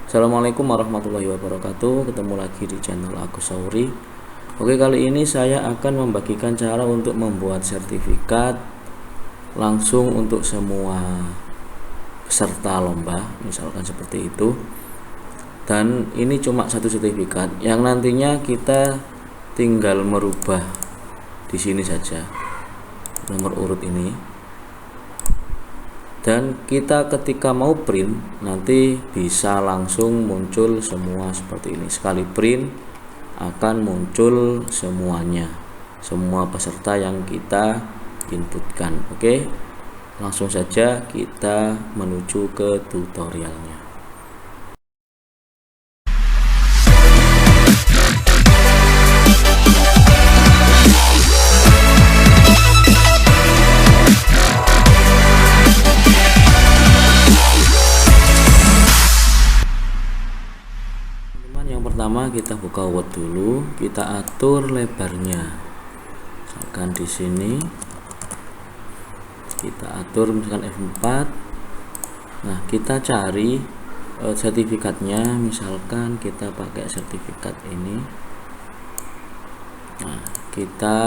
Assalamualaikum warahmatullahi wabarakatuh. Ketemu lagi di channel Agus Sauri. Oke, kali ini saya akan membagikan cara untuk membuat sertifikat langsung untuk semua peserta lomba, misalkan seperti itu. Dan ini cuma satu sertifikat yang nantinya kita tinggal merubah di sini saja nomor urut ini. Dan kita ketika mau print nanti bisa langsung muncul semua seperti ini. Sekali print akan muncul semuanya, semua peserta yang kita inputkan. Oke, langsung saja kita menuju ke tutorialnya. Yang pertama kita buka Word dulu, kita atur lebarnya. Misalkan di sini kita atur misalkan F4. Nah, kita cari sertifikatnya, misalkan kita pakai sertifikat ini. Nah, kita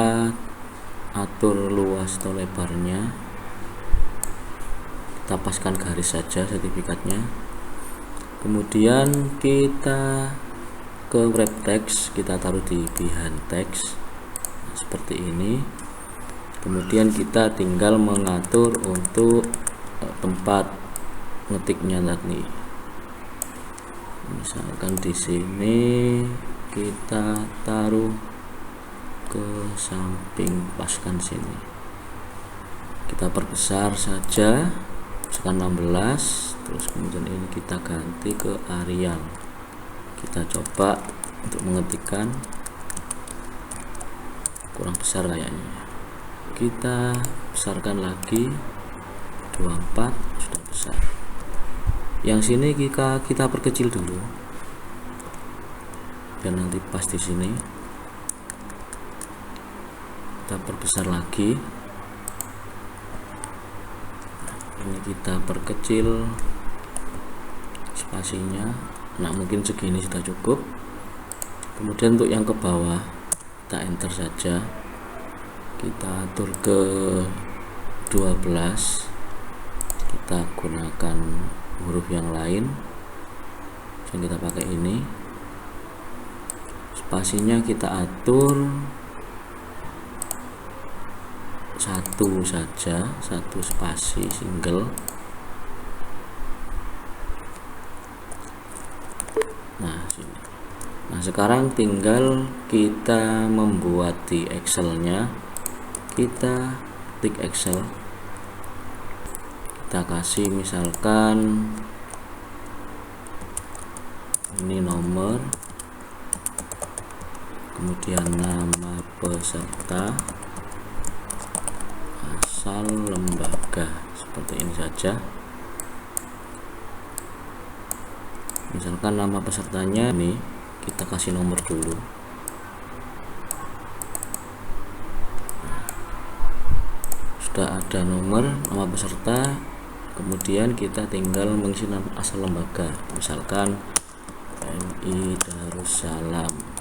atur luas atau lebarnya. Kita paskan garis saja sertifikatnya. Kemudian kita ke wrap text, kita taruh di behind text seperti ini. Kemudian kita tinggal mengatur untuk tempat ngetiknya tadi. Misalkan di sini kita taruh ke samping, paskan sini. Kita perbesar saja, misalkan 16. Terus kemudian ini kita ganti ke Arial. Kita coba untuk mengetikkan, kurang besar kayaknya. Kita besarkan lagi, 24, sudah besar. Yang sini kita perkecil dulu biar nanti pas di sini. Kita perbesar lagi. Ini kita perkecil spasinya. Nah, mungkin segini sudah cukup. Kemudian untuk yang ke bawah kita enter saja, kita atur ke 12, kita gunakan huruf yang lain. Jadi kita pakai ini, spasinya kita atur 1 saja, 1 spasi single. Nah, sekarang tinggal kita membuat di Excel-nya. Kita klik Excel, kita kasih misalkan ini nomor, kemudian nama peserta, asal lembaga, seperti ini saja. Misalkan nama pesertanya ini, kita kasih nomor dulu. Sudah ada nomor, nama peserta, kemudian kita tinggal mengisi nama asal lembaga, misalkan MI Darussalam.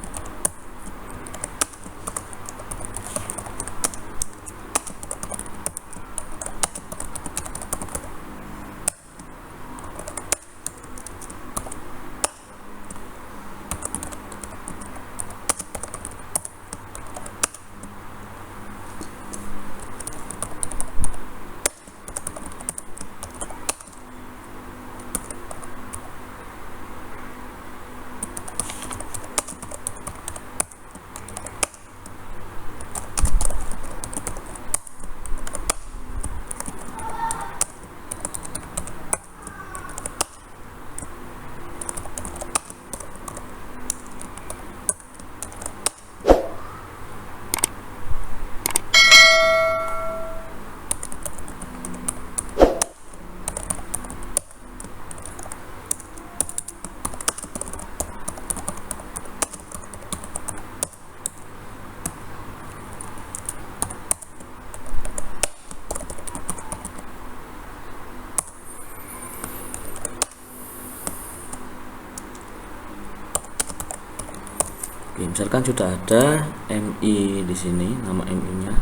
Misalkan sudah ada MI di sini, nama MI-nya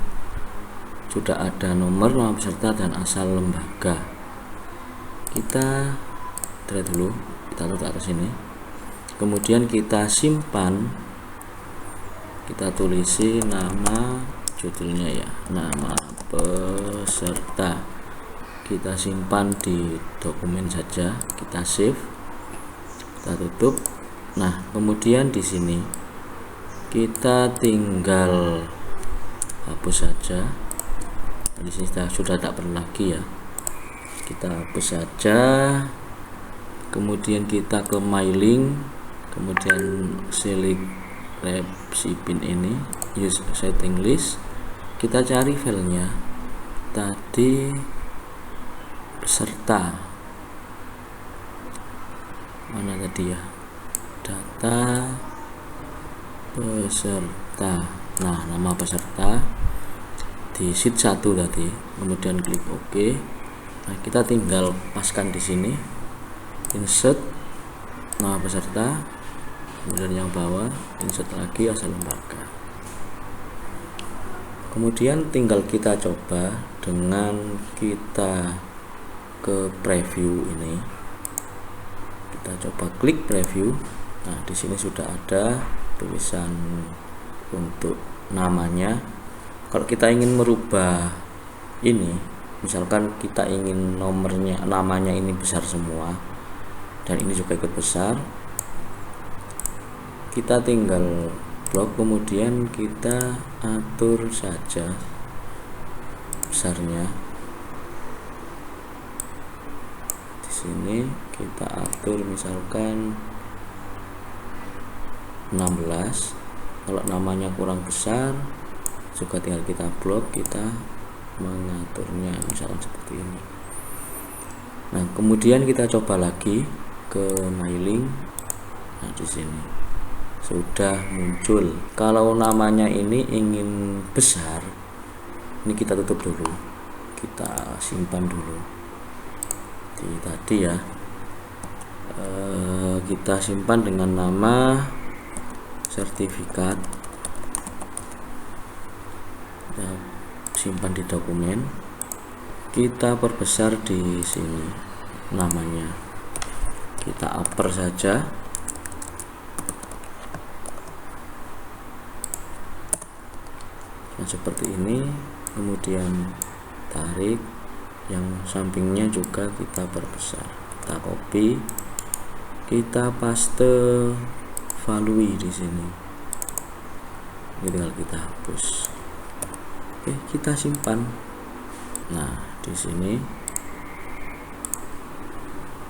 sudah ada, nomor, nama peserta, dan asal lembaga. Kita drag dulu, kita letak ke sini, kemudian kita simpan, kita tulisi nama, judulnya ya, nama peserta, kita simpan di dokumen saja, kita save, kita tutup. Nah, kemudian di sini kita tinggal hapus saja. Di sini sudah tak perlu lagi ya, kita hapus saja. Kemudian kita ke mailing, kemudian select recipient ini, use setting list, kita cari filenya tadi, peserta mana tadi ya, data peserta. Nah, nama peserta di sheet 1 tadi, kemudian klik OK. Nah, kita tinggal paskan di sini, insert nama peserta, kemudian yang bawah insert lagi asal lembaga. Kemudian tinggal kita coba dengan kita ke preview ini, kita coba klik preview. Nah, di sini sudah ada tulisan untuk namanya. Kalau kita ingin merubah ini, misalkan kita ingin nomornya, namanya ini besar semua dan ini juga ikut besar, kita tinggal blok, kemudian kita atur saja besarnya. Di sini kita atur misalkan 16. Kalau namanya kurang besar juga tinggal kita blok, kita mengaturnya misalkan seperti ini. Nah, kemudian kita coba lagi ke mailing. Nah, di sini sudah muncul. Kalau namanya ini ingin besar, ini kita tutup dulu, kita simpan dulu di tadi ya, kita simpan dengan nama sertifikat, kita simpan di dokumen, kita perbesar di sini namanya, kita upper saja. Nah, seperti ini. Kemudian tarik yang sampingnya juga kita perbesar, kita copy, kita paste value di sini, ini tinggal kita hapus. Oke, kita simpan. Nah, di sini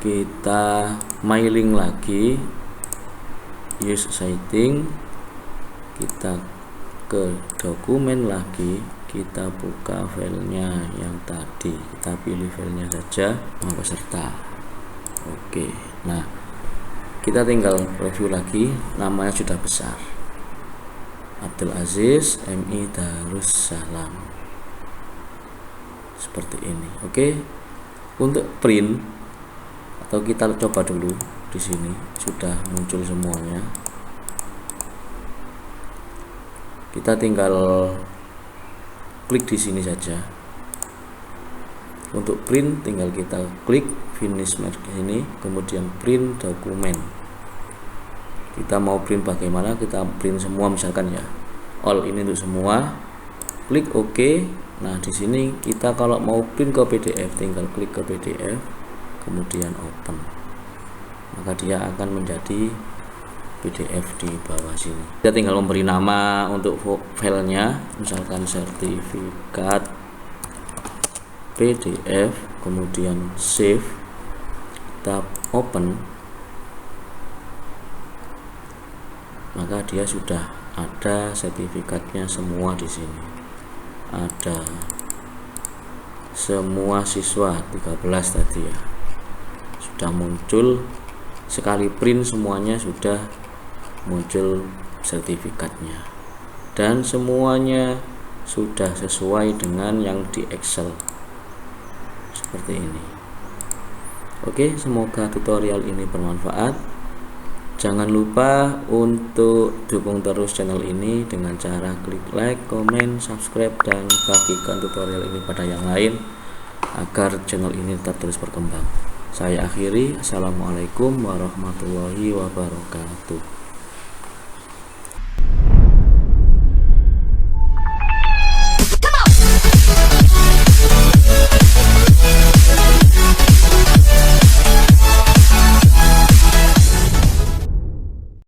kita mailing lagi, use setting, kita ke dokumen lagi, kita buka filenya yang tadi, kita pilih filenya saja, nama peserta. Oke, nah kita tinggal review lagi, namanya sudah besar, Abdul Aziz MI Darussalam, seperti ini. Oke, untuk print atau kita coba dulu, di sini sudah muncul semuanya. Kita tinggal klik di sini saja. Untuk print tinggal kita klik finish mark ini, kemudian print dokumen. Kita mau print bagaimana, kita print semua misalkan ya, all ini untuk semua, klik OK. Nah, di sini kita kalau mau print ke PDF tinggal klik ke PDF, kemudian open, maka dia akan menjadi PDF di bawah sini. Kita tinggal memberi nama untuk filenya, misalkan sertifikat PDF, kemudian save, kita open, maka dia sudah ada sertifikatnya semua di sini. Ada semua siswa 13 tadi ya, sudah muncul. Sekali print semuanya sudah muncul sertifikatnya, dan semuanya sudah sesuai dengan yang di Excel seperti ini. Oke, semoga tutorial ini bermanfaat. Jangan lupa untuk dukung terus channel ini dengan cara klik like, komen, subscribe, dan bagikan tutorial ini pada yang lain agar channel ini tetap terus berkembang. Saya akhiri, assalamualaikum warahmatullahi wabarakatuh.